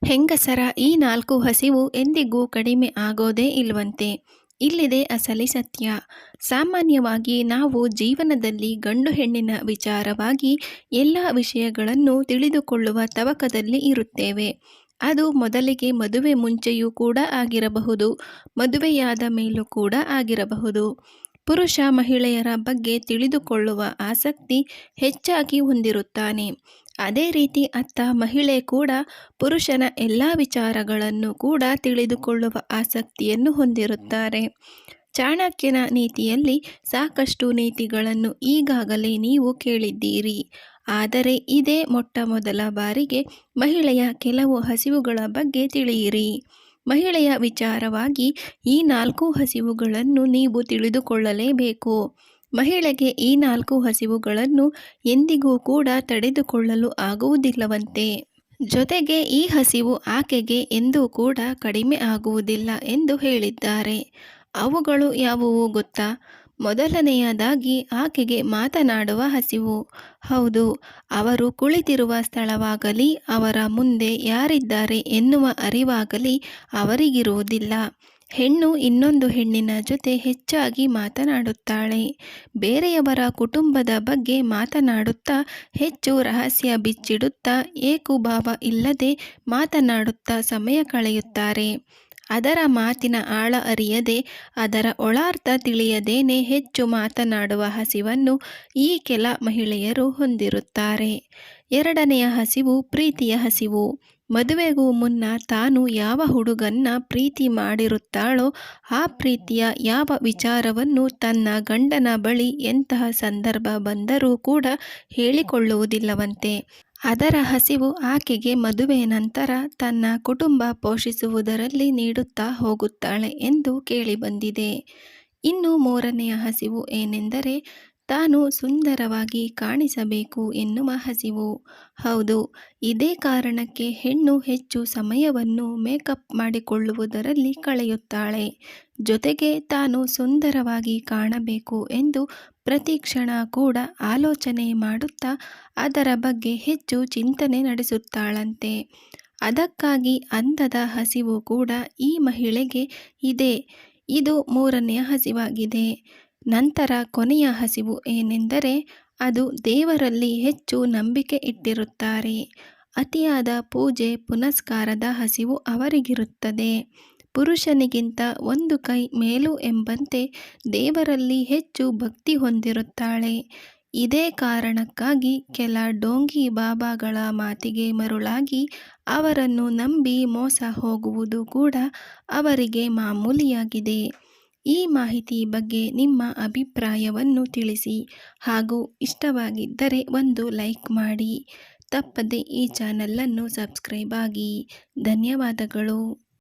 ಹೆಂಗಸರ ಈ 4 ಹಸಿವು ಎಂದಿಗೂ ಕಡಿಮೆ ಆಗೋದೇ ಇಲ್ವಂತೆ. ಇಲ್ಲಿದೆ ಅಸಲಿ ಸತ್ಯ. ಸಾಮಾನ್ಯವಾಗಿ ನಾವು ಜೀವನದಲ್ಲಿ ಗಂಡು ಹೆಣ್ಣಿನ ವಿಚಾರವಾಗಿ ಎಲ್ಲ ವಿಷಯಗಳನ್ನು ತಿಳಿದುಕೊಳ್ಳುವ ತವಕದಲ್ಲಿ ಇರುತ್ತೇವೆ. ಅದು ಮೊದಲಿಗೆ ಮದುವೆ ಮುಂಚೆಯೂ ಕೂಡ ಆಗಿರಬಹುದು, ಮದುವೆಯಾದ ಮೇಲೂ ಕೂಡ ಆಗಿರಬಹುದು. ಪುರುಷ ಮಹಿಳೆಯರ ಬಗ್ಗೆ ತಿಳಿದುಕೊಳ್ಳುವ ಆಸಕ್ತಿ ಹೆಚ್ಚಾಗಿ ಹೊಂದಿರುತ್ತಾನೆ. ಅದೇ ರೀತಿ ಅತ್ತ ಮಹಿಳೆ ಕೂಡ ಪುರುಷನ ಎಲ್ಲ ವಿಚಾರಗಳನ್ನು ಕೂಡ ತಿಳಿದುಕೊಳ್ಳುವ ಆಸಕ್ತಿಯನ್ನು ಹೊಂದಿರುತ್ತಾರೆ. ಚಾಣಕ್ಯನ ನೀತಿಯಲ್ಲಿ ಸಾಕಷ್ಟು ನೀತಿಗಳನ್ನು ಈಗಾಗಲೇ ನೀವು ಕೇಳಿದ್ದೀರಿ. ಆದರೆ ಇದೇ ಮೊಟ್ಟ ಮೊದಲ ಬಾರಿಗೆ ಮಹಿಳೆಯ ಕೆಲವು ಹಸಿವುಗಳ ಬಗ್ಗೆ ತಿಳಿಯಿರಿ. ಮಹಿಳೆಯ ವಿಚಾರವಾಗಿ ಈ 4 ಹಸಿವುಗಳನ್ನು ನೀವು ತಿಳಿದುಕೊಳ್ಳಲೇಬೇಕು. ಮಹಿಳೆಗೆ ಈ 4 ಹಸಿವುಗಳನ್ನು ಎಂದಿಗೂ ಕೂಡ ತಡೆದುಕೊಳ್ಳಲು ಆಗುವುದಿಲ್ಲವಂತೆ. ಜೊತೆಗೆ ಈ ಹಸಿವು ಆಕೆಗೆ ಎಂದೂ ಕೂಡ ಕಡಿಮೆ ಆಗುವುದಿಲ್ಲ ಎಂದು ಹೇಳಿದ್ದಾರೆ. ಅವುಗಳು ಯಾವುವು ಗೊತ್ತಾ? ಮೊದಲನೆಯದಾಗಿ ಆಕೆಗೆ ಮಾತನಾಡುವ ಹಸಿವು. ಹೌದು, ಅವರು ಕುಳಿತಿರುವ ಸ್ಥಳವಾಗಲಿ, ಅವರ ಮುಂದೆ ಯಾರಿದ್ದಾರೆ ಎನ್ನುವ ಅರಿವಾಗಲಿ ಅವರಿಗಿರುವುದಿಲ್ಲ. ಹೆಣ್ಣು ಇನ್ನೊಂದು ಹೆಣ್ಣಿನ ಜೊತೆ ಹೆಚ್ಚಾಗಿ ಮಾತನಾಡುತ್ತಾಳೆ. ಬೇರೆಯವರ ಕುಟುಂಬದ ಬಗ್ಗೆ ಮಾತನಾಡುತ್ತಾ, ಹೆಚ್ಚು ರಹಸ್ಯ ಬಿಚ್ಚಿಡುತ್ತಾ, ಏಕುಭಾವ ಇಲ್ಲದೆ ಮಾತನಾಡುತ್ತಾ ಸಮಯ ಕಳೆಯುತ್ತಾರೆ. ಅದರ ಮಾತಿನ ಆಳ ಅರಿಯದೆ, ಅದರ ಒಳಾರ್ಥ ತಿಳಿಯದೇನೆ ಹೆಚ್ಚು ಮಾತನಾಡುವ ಹಸಿವನ್ನು ಈ ಕೆಲ ಮಹಿಳೆಯರು ಹೊಂದಿರುತ್ತಾರೆ. ಎರಡನೆಯ ಹಸಿವು ಪ್ರೀತಿಯ ಹಸಿವು. ಮದುವೆಗೂ ಮುನ್ನ ತಾನು ಯಾವ ಹುಡುಗನ್ನ ಪ್ರೀತಿ ಮಾಡಿರುತ್ತಾಳೋ ಆ ಪ್ರೀತಿಯ ಯಾವ ವಿಚಾರವನ್ನು ತನ್ನ ಗಂಡನ ಬಳಿ ಎಂತಹ ಸಂದರ್ಭ ಬಂದರೂ ಕೂಡ ಹೇಳಿಕೊಳ್ಳುವುದಿಲ್ಲವಂತೆ. ಅದರ ಹಸಿವು ಆಕೆಗೆ ಮದುವೆ ನಂತರ ತನ್ನ ಕುಟುಂಬ ಪೋಷಿಸುವುದರಲ್ಲಿ ನೀಡುತ್ತಾ ಹೋಗುತ್ತಾಳೆ ಎಂದು ಕೇಳಿಬಂದಿದೆ. ಇನ್ನು ಮೂರನೆಯ ಹಸಿವು ಏನೆಂದರೆ ತಾನು ಸುಂದರವಾಗಿ ಕಾಣಿಸಬೇಕು ಎನ್ನುವ ಹಸಿವು. ಹೌದು, ಇದೇ ಕಾರಣಕ್ಕೆ ಹೆಣ್ಣು ಹೆಚ್ಚು ಸಮಯವನ್ನು ಮೇಕಪ್ ಮಾಡಿಕೊಳ್ಳುವುದರಲ್ಲಿ ಕಳೆಯುತ್ತಾಳೆ. ಜೊತೆಗೆ ತಾನು ಸುಂದರವಾಗಿ ಕಾಣಬೇಕು ಎಂದು ಪ್ರತಿ ಕ್ಷಣ ಕೂಡ ಆಲೋಚನೆ ಮಾಡುತ್ತಾ ಅದರ ಬಗ್ಗೆ ಹೆಚ್ಚು ಚಿಂತನೆ ನಡೆಸುತ್ತಾಳಂತೆ. ಅದಕ್ಕಾಗಿ ಅಂದದ ಹಸಿವು ಕೂಡ ಈ ಮಹಿಳೆಗೆ ಇದೆ. ಇದು ಮೂರನೆಯ ಹಸಿವಾಗಿದೆ. ನಂತರ ಕೊನೆಯ ಹಸಿವು ಏನೆಂದರೆ ಅದು ದೇವರಲ್ಲಿ ಹೆಚ್ಚು ನಂಬಿಕೆ ಇಟ್ಟಿರುತ್ತಾರೆ. ಅತಿಯಾದ ಪೂಜೆ ಪುನಸ್ಕಾರದ ಹಸಿವು ಅವರಿಗಿರುತ್ತದೆ. ಪುರುಷನಿಗಿಂತ ಒಂದು ಕೈ ಮೇಲು ಎಂಬಂತೆ ದೇವರಲ್ಲಿ ಹೆಚ್ಚು ಭಕ್ತಿ ಹೊಂದಿರುತ್ತಾಳೆ. ಇದೇ ಕಾರಣಕ್ಕಾಗಿ ಕೆಲ ಡೋಂಗಿ ಬಾಬಾಗಳ ಮಾತಿಗೆ ಮರುಳಾಗಿ ಅವರನ್ನು ನಂಬಿ ಮೋಸ ಹೋಗುವುದು ಕೂಡ ಅವರಿಗೆ ಮಾಮೂಲಿಯಾಗಿದೆ. ಈ ಮಾಹಿತಿ ಬಗ್ಗೆ ನಿಮ್ಮ ಅಭಿಪ್ರಾಯವನ್ನು ತಿಳಿಸಿ. ಹಾಗೂ ಇಷ್ಟವಾಗಿದ್ದರೆ ಒಂದು ಲೈಕ್ ಮಾಡಿ. ತಪ್ಪದೆ ಈ ಚಾನಲನ್ನು ಸಬ್ಸ್ಕ್ರೈಬ್ ಆಗಿ. ಧನ್ಯವಾದಗಳು.